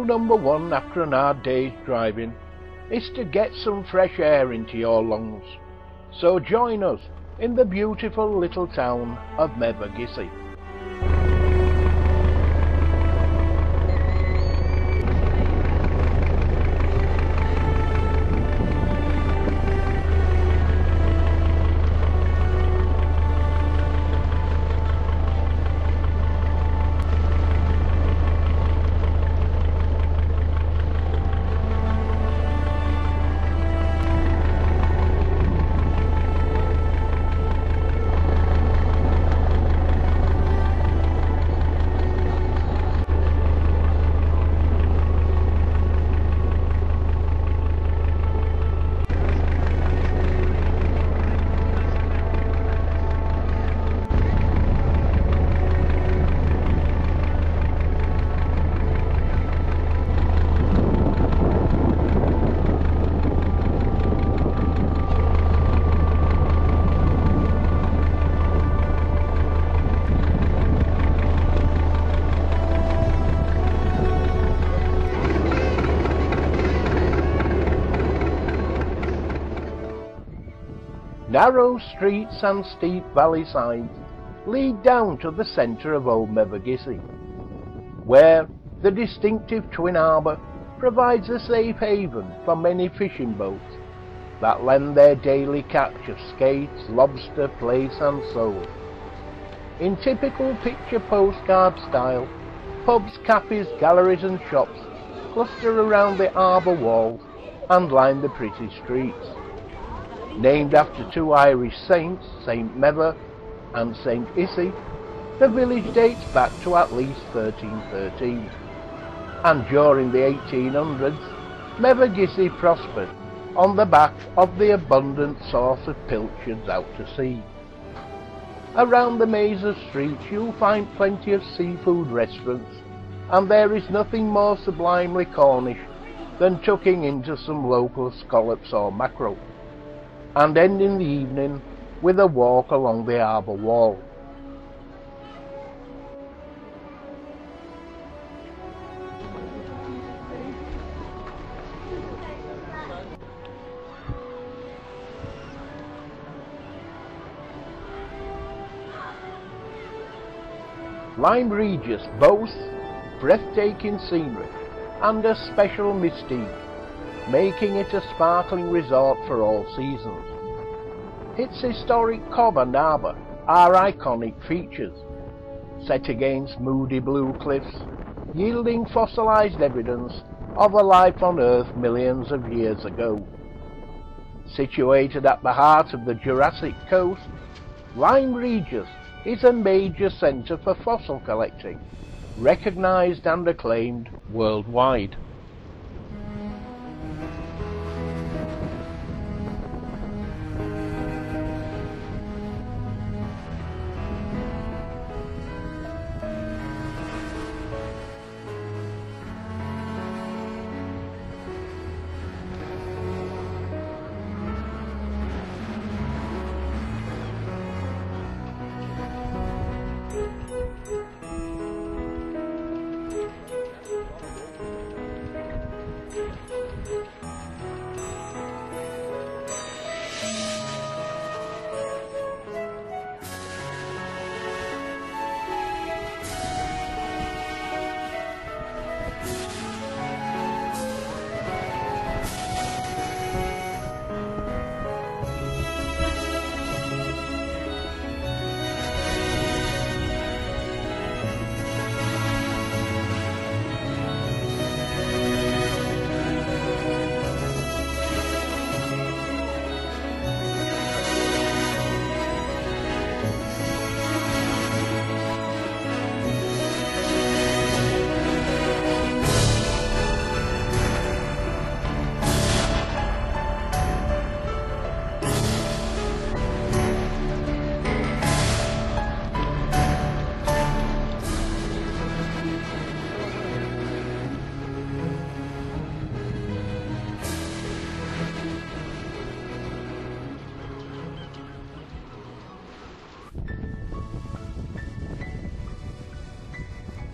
number one after an hard day's driving is to get some fresh air into your lungs. So join us in the beautiful little town of Mevergissi. Narrow streets and steep valley sides lead down to the centre of Old Mevergissi, where the distinctive Twin Harbour provides a safe haven for many fishing boats that lend their daily catch of skates, lobster, plaice and sole. In typical picture postcard style, pubs, cafes, galleries and shops cluster around the harbour walls and line the pretty streets. Named after two Irish saints, Saint Mever and Saint Issy, the village dates back to at least 1313, and during the 1800s, Mevergissi prospered on the back of the abundant source of pilchards out to sea. Around the maze of streets you'll find plenty of seafood restaurants, and there is nothing more sublimely Cornish than tucking into some local scallops or mackerel, and ending the evening with a walk along the harbour wall. Lyme Regis boasts breathtaking scenery and a special mystique, making it a sparkling resort for all seasons. Its historic cob and harbour are iconic features, set against moody blue cliffs, yielding fossilised evidence of a life on Earth millions of years ago. Situated at the heart of the Jurassic coast, Lyme Regis is a major centre for fossil collecting, recognised and acclaimed worldwide.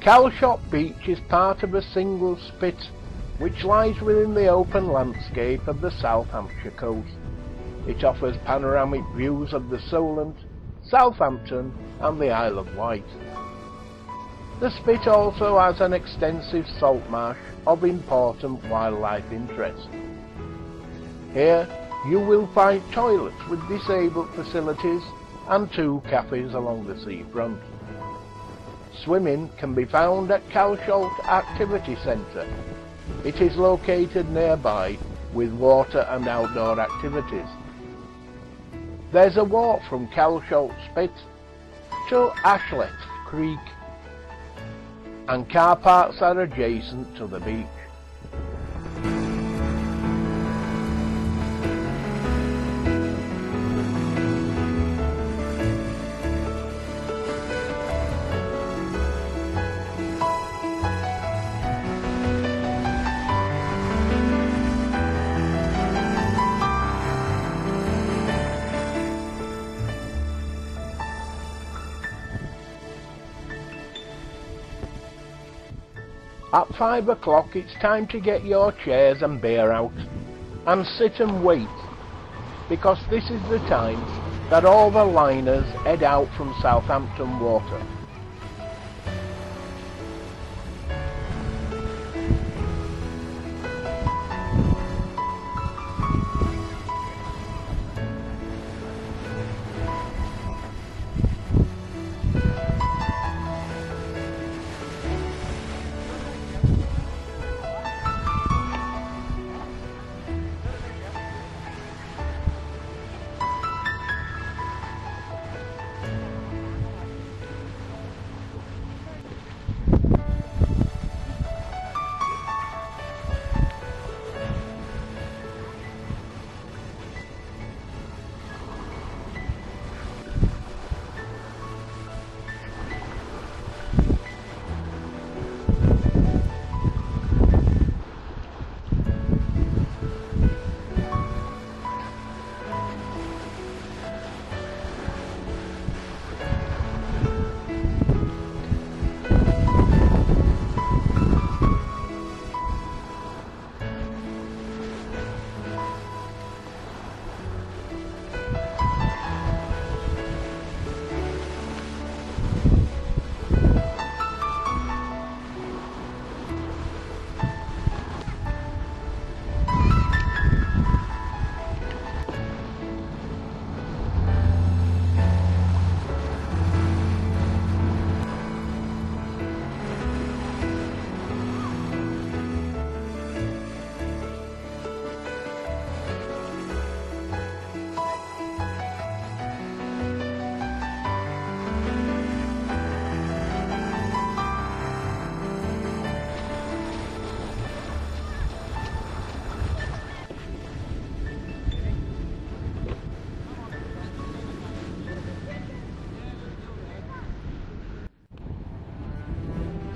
Calshot Beach is part of a single spit which lies within the open landscape of the South Hampshire coast. It offers panoramic views of the Solent, Southampton and the Isle of Wight. The spit also has an extensive salt marsh of important wildlife interest. Here you will find toilets with disabled facilities and 2 cafes along the seafront. Swimming can be found at Calshot Activity Centre. It is located nearby with water and outdoor activities. There's a walk from Calshot Spit to Ashlet Creek, and car parks are adjacent to the beach. At 5 o'clock it's time to get your chairs and beer out and sit and wait, because this is the time that all the liners head out from Southampton water.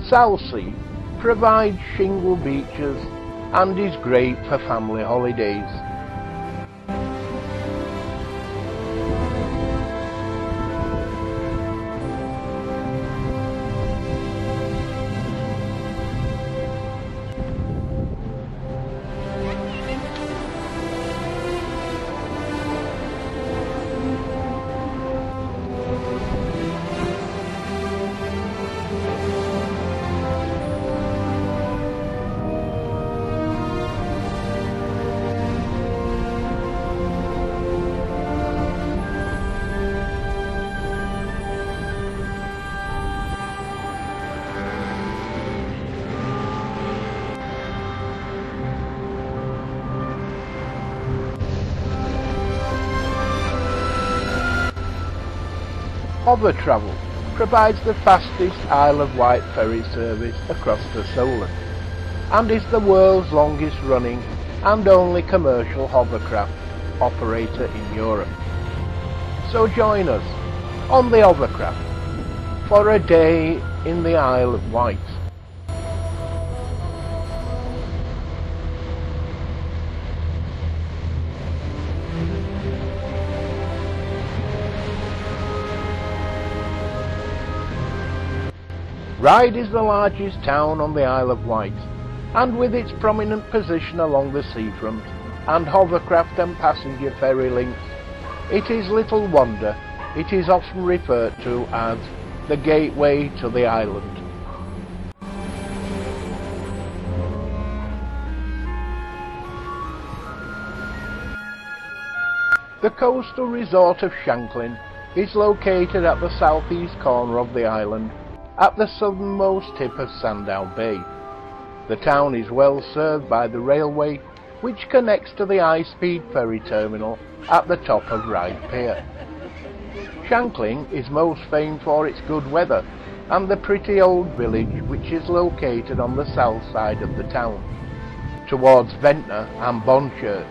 Southsea provides shingle beaches and is great for family holidays. Hover Travel provides the fastest Isle of Wight ferry service across the Solent and is the world's longest running and only commercial hovercraft operator in Europe. So join us on the hovercraft for a day in the Isle of Wight. Ryde is the largest town on the Isle of Wight, and with its prominent position along the seafront and hovercraft and passenger ferry links, it is little wonder it is often referred to as the gateway to the island. The coastal resort of Shanklin is located at the southeast corner of the island, at the southernmost tip of Sandown Bay. The town is well served by the railway, which connects to the high-speed ferry terminal at the top of Ryde Pier. Shanklin is most famed for its good weather and the pretty old village which is located on the south side of the town, towards Ventnor and Bonchurch.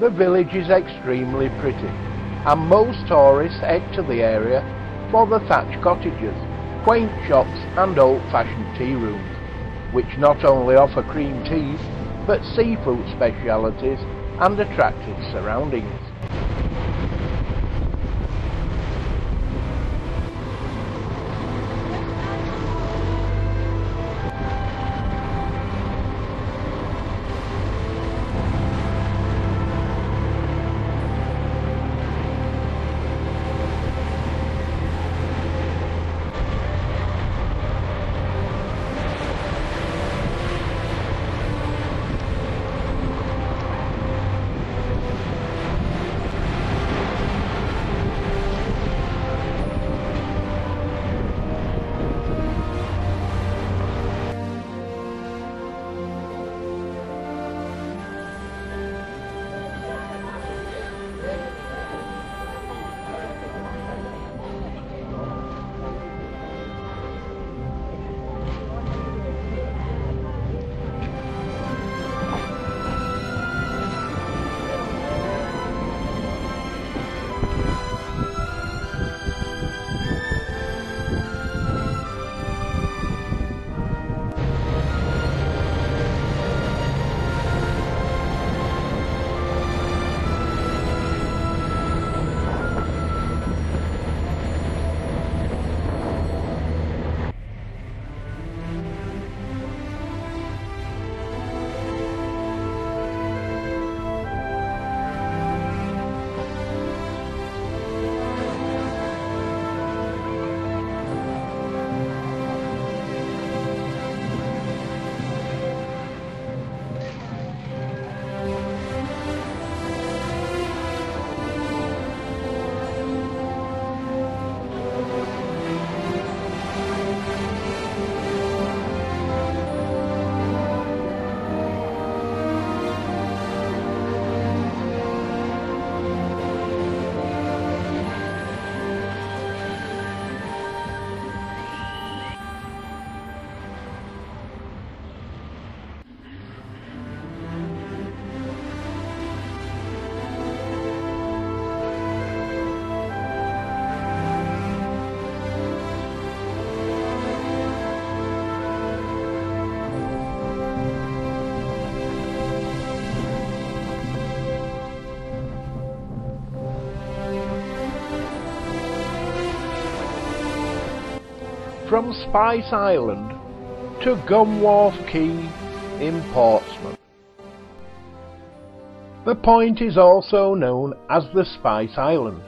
The village is extremely pretty, and most tourists head to the area for the thatched cottages, quaint shops and old-fashioned tea rooms, which not only offer cream teas, but seafood specialities and attractive surroundings. From Spice Island to Gunwharf Quay in Portsmouth. The point is also known as the Spice Island,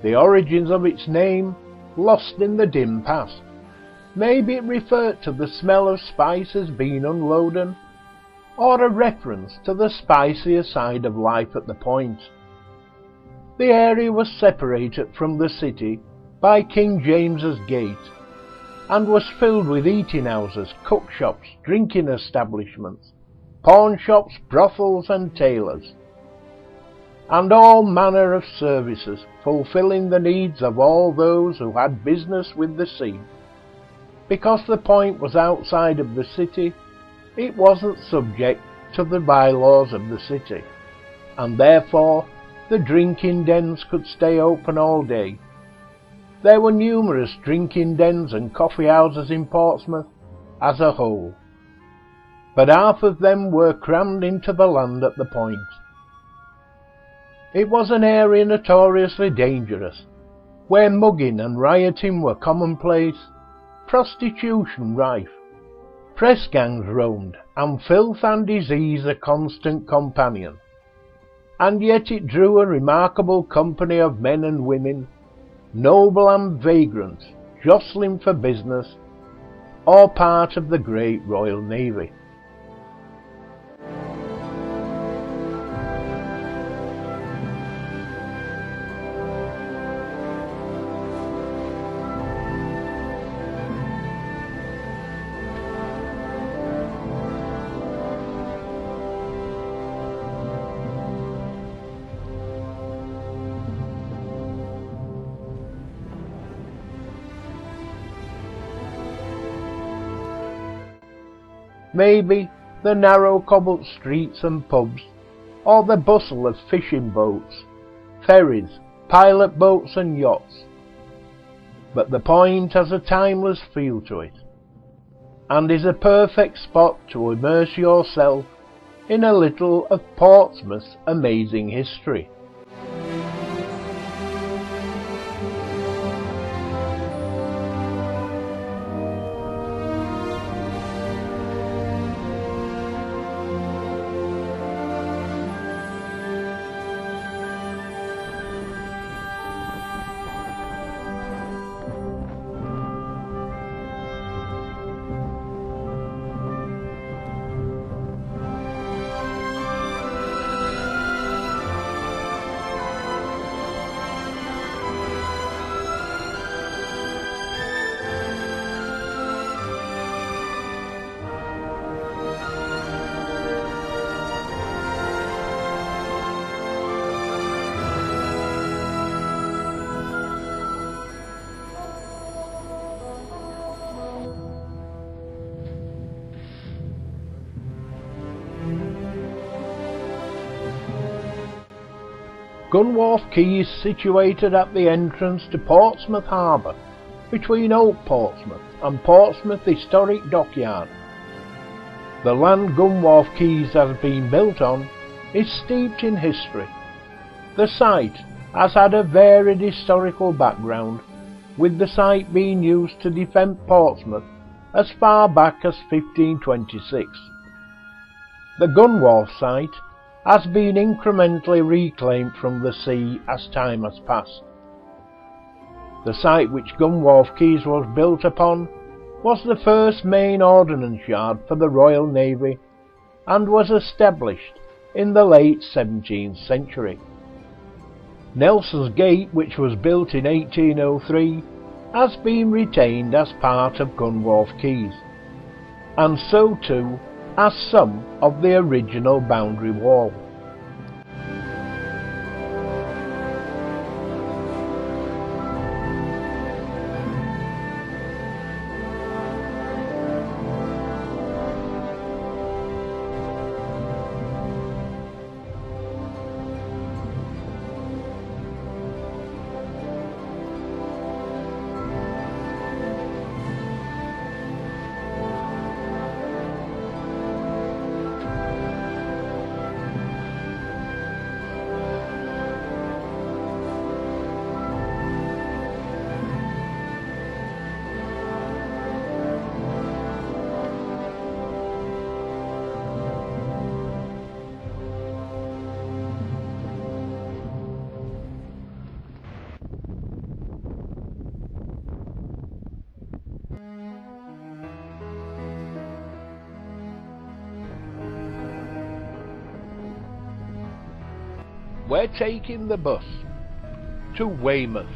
the origins of its name lost in the dim past. Maybe it referred to the smell of spices being unloaded, or a reference to the spicier side of life at the point. The area was separated from the city by King James's Gate, and was filled with eating houses, cook shops, drinking establishments, pawn shops, brothels and tailors, and all manner of services fulfilling the needs of all those who had business with the sea. Because the point was outside of the city, it wasn't subject to the bylaws of the city, and therefore the drinking dens could stay open all day. There were numerous drinking dens and coffee houses in Portsmouth as a whole, but half of them were crammed into the land at the point. It was an area notoriously dangerous, where mugging and rioting were commonplace, prostitution rife. Press gangs roamed, and filth and disease a constant companion. And yet it drew a remarkable company of men and women, noble and vagrant, jostling for business, or part of the great Royal Navy. Maybe the narrow cobbled streets and pubs, or the bustle of fishing boats, ferries, pilot boats and yachts. But the point has a timeless feel to it, and is a perfect spot to immerse yourself in a little of Portsmouth's amazing history. Gunwharf Quay is situated at the entrance to Portsmouth Harbour, between Old Portsmouth and Portsmouth Historic Dockyard. The land Gunwharf Quays has been built on is steeped in history. The site has had a varied historical background, with the site being used to defend Portsmouth as far back as 1526. The Gunwharf site has been incrementally reclaimed from the sea as time has passed. The site which Gunwharf Quays was built upon was the first main ordnance yard for the Royal Navy and was established in the late 17th century. Nelson's Gate, which was built in 1803, has been retained as part of Gunwharf Quays, and so too as some of the original boundary wall. We're taking the bus to Weymouth.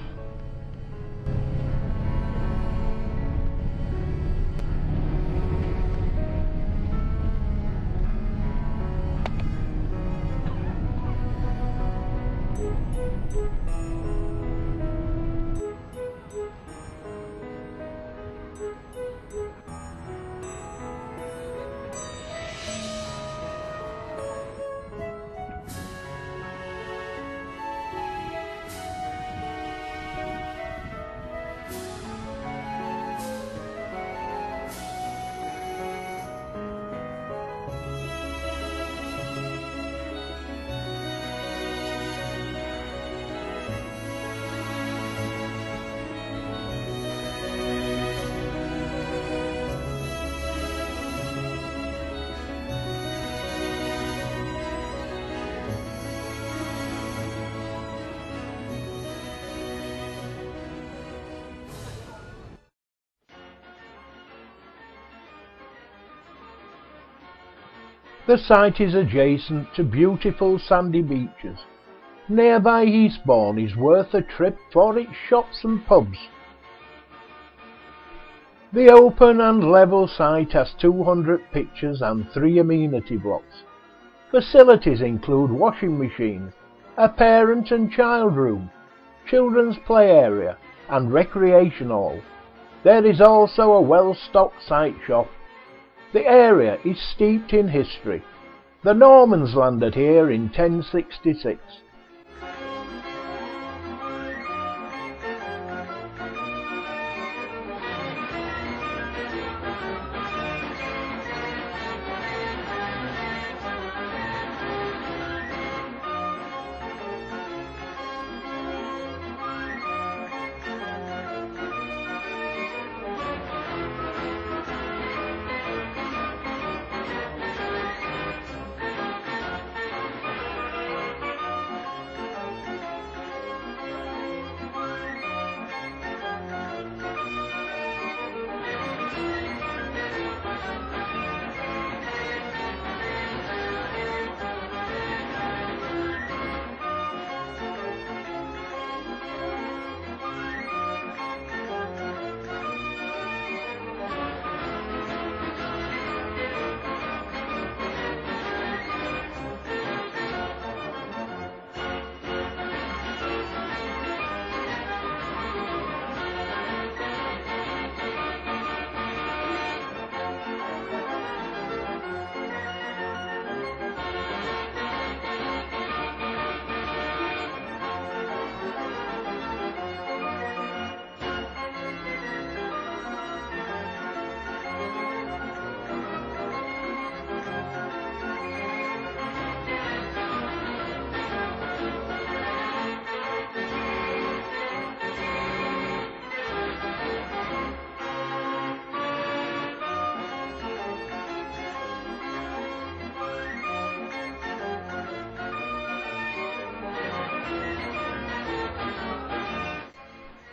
The site is adjacent to beautiful sandy beaches. Nearby Eastbourne is worth a trip for its shops and pubs. The open and level site has 200 pitches and 3 amenity blocks. Facilities include washing machines, a parent and child room, children's play area and recreation hall. There is also a well-stocked site shop. The area is steeped in history. The Normans landed here in 1066.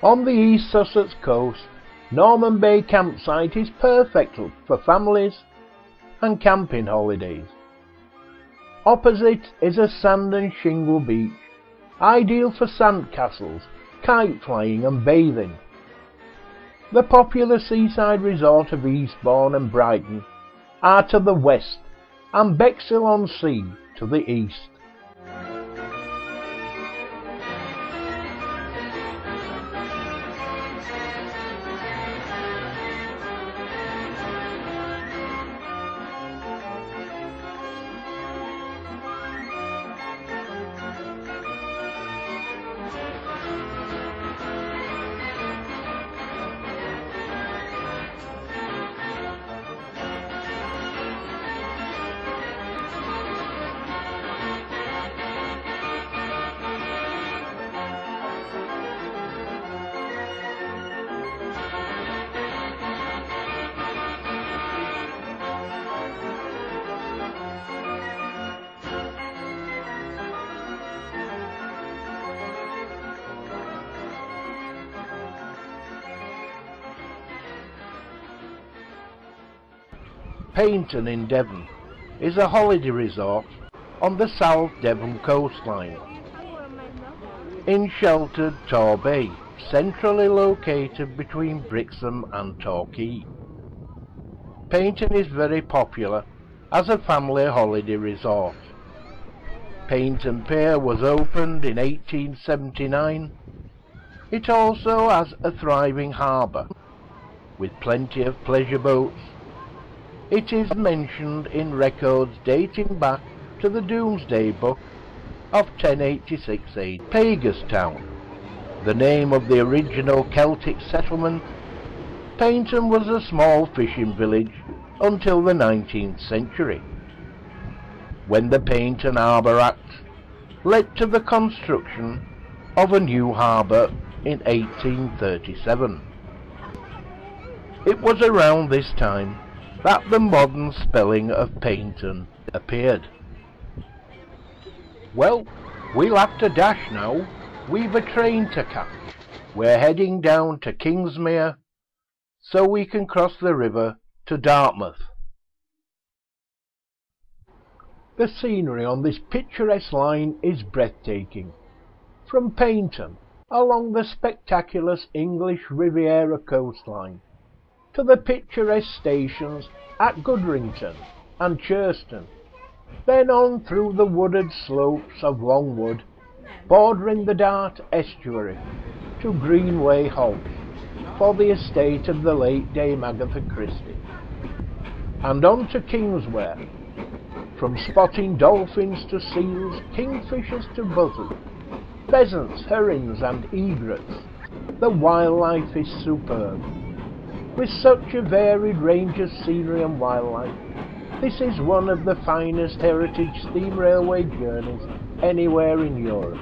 On the East Sussex coast, Norman Bay campsite is perfect for families and camping holidays. Opposite is a sand and shingle beach, ideal for sand castles, kite flying and bathing. The popular seaside resort of Eastbourne and Brighton are to the west and Bexhill-on-Sea to the east. Paignton in Devon is a holiday resort on the South Devon coastline. In sheltered Tor Bay, centrally located between Brixham and Torquay. Paignton is very popular as a family holiday resort. Paignton Pier was opened in 1879. It also has a thriving harbour with plenty of pleasure boats. It is mentioned in records dating back to the Domesday Book of 1086 AD. Pagestown, the name of the original Celtic settlement. Paignton was a small fishing village until the 19th century, when the Paignton Harbour Act led to the construction of a new harbour in 1837. It was around this time that the modern spelling of Paignton appeared. Well, we'll have to dash now. We've a train to catch. We're heading down to Kingsmere so we can cross the river to Dartmouth. The scenery on this picturesque line is breathtaking. From Paynton, along the spectacular English Riviera coastline, to the picturesque stations at Goodrington and Churston, then on through the wooded slopes of Longwood, bordering the Dart estuary, to Greenway Halt, for the estate of the late Dame Agatha Christie, and on to Kingsware, from spotting dolphins to seals, kingfishers to buzzards, pheasants, herons and egrets. The wildlife is superb. With such a varied range of scenery and wildlife, this is one of the finest heritage steam railway journeys anywhere in Europe.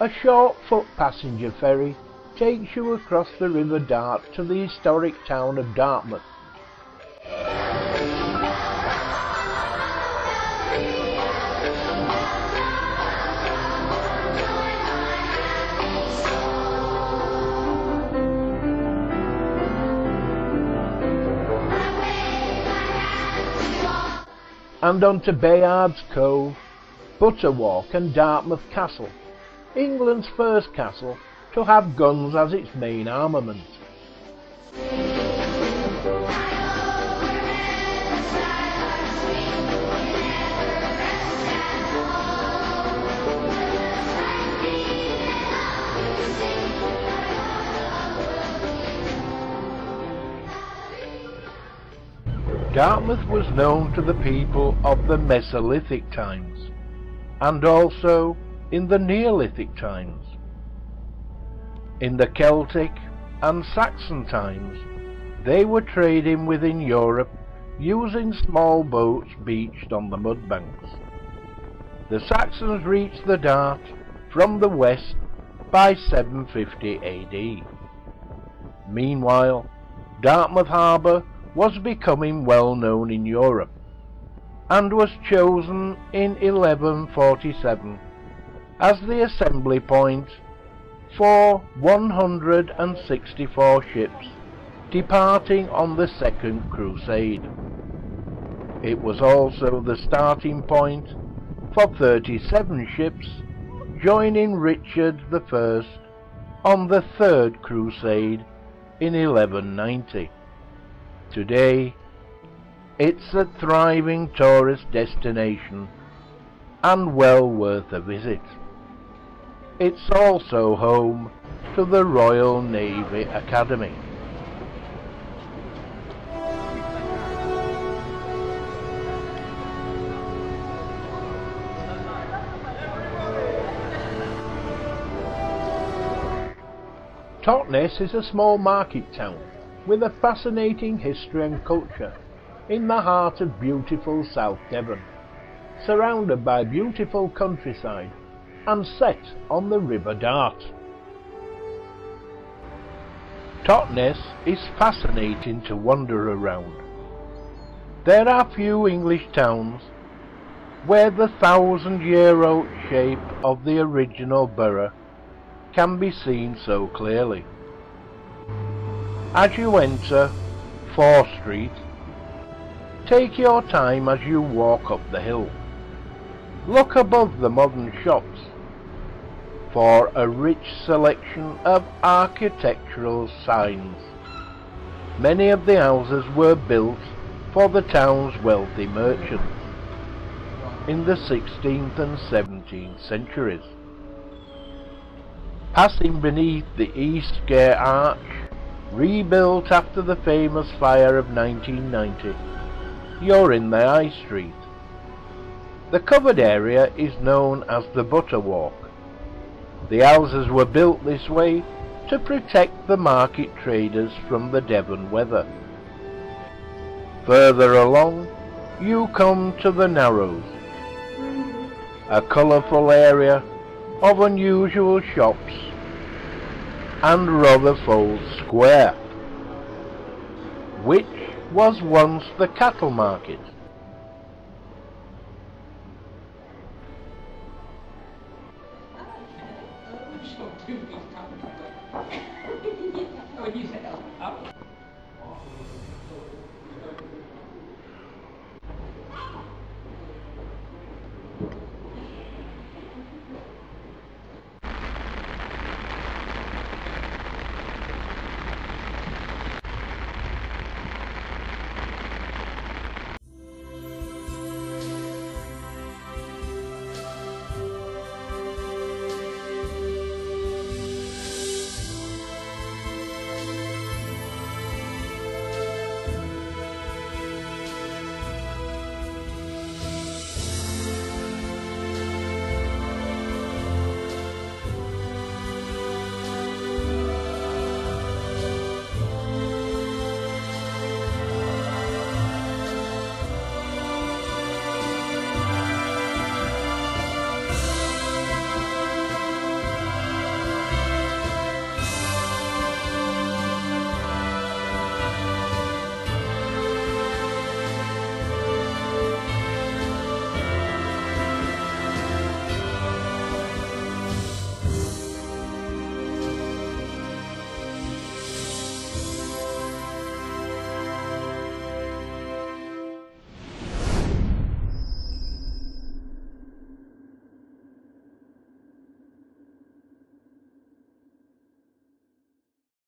A short foot passenger ferry takes you across the River Dart to the historic town of Dartmouth. and on to Bayard's Cove, Butterwalk and Dartmouth Castle, England's first castle to have guns as its main armament. Dartmouth was known to the people of the Mesolithic times, and also in the Neolithic times. In the Celtic and Saxon times, they were trading within Europe using small boats beached on the mudbanks. The Saxons reached the Dart from the west by 750 AD. Meanwhile, Dartmouth Harbour was becoming well known in Europe, and was chosen in 1147 as the assembly point for 164 ships departing on the Second Crusade. It was also the starting point for 37 ships joining Richard I on the Third Crusade in 1190. Today, it's a thriving tourist destination and well worth a visit. It's also home to the Royal Navy Academy. Totnes is a small market town with a fascinating history and culture in the heart of beautiful South Devon, surrounded by beautiful countryside and set on the River Dart. Totnes is fascinating to wander around. There are few English towns where the 1,000-year-old shape of the original borough can be seen so clearly. As you enter Fore Street, take your time as you walk up the hill. Look above the modern shops for a rich selection of architectural signs. Many of the houses were built for the town's wealthy merchants in the 16th and 17th centuries. Passing beneath the East Gate Arch, rebuilt after the famous fire of 1990, you're in the High Street. The covered area is known as the Butterwalk. The houses were built this way to protect the market traders from the Devon weather. Further along, you come to the Narrows, a colourful area of unusual shops, and Rotherfold Square, which was once the cattle market.